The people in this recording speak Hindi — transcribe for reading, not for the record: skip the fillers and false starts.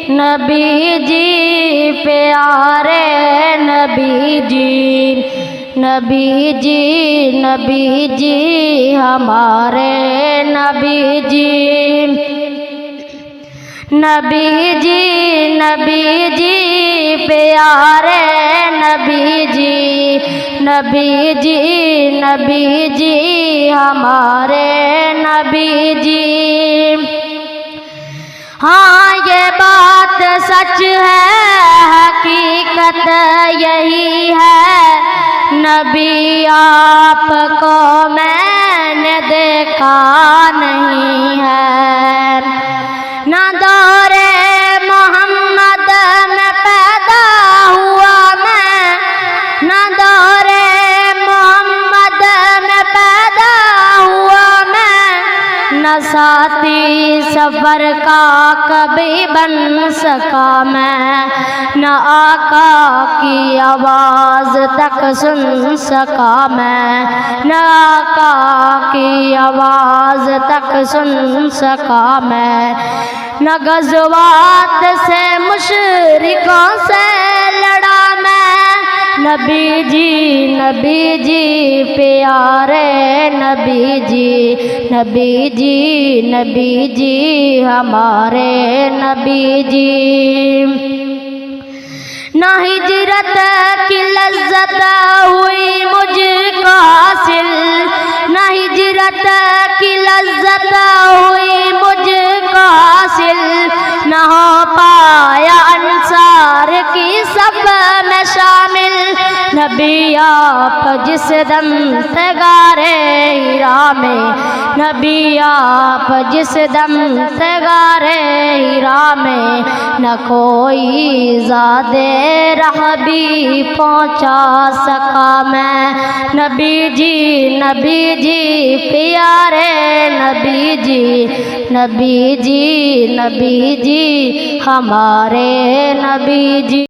नबी जी प्यारे नबी जी, नबी जी, नबी जी हमारे नबी जी, नबी जी, नबी जी प्यारे नबी जी, नबी जी, नबी जी हमारे नबी जी। हाँ ये बात सच है, हकीकत यही है, नबी आपको मैंने देखा नहीं है। ना दौरे मोहम्मद में पैदा हुआ मैं, ना दौरे मोहम्मद में पैदा हुआ मैं, न साथी सफर का कभी बन सका मैं, न आका की आवाज़ तक सुन सका मैं, न आका की आवाज़ तक सुन सका मैं, न गज़वात से मुशरिकों से लड़ा मैं। नबी जी, नबी जी प्यारे नबी जी, नबी जी, नबी जी हमारे नबी जी। ना हिजरत की लज्जत हुई मुझको हासिल, ना हिजरत की लज्जत हुई मुझको हासिल, न हो पाया अंसार की सब में शामिल। नबी आप जिस दम से गारे हीरा में, नबी आप जिस दम से गारे हीरा में, न कोई ज़ादे राह भी पहुँचा सका मैं। नबी जी, नबी जी प्यारे नबी जी, नबी जी, नबी जी हमारे नबी जी।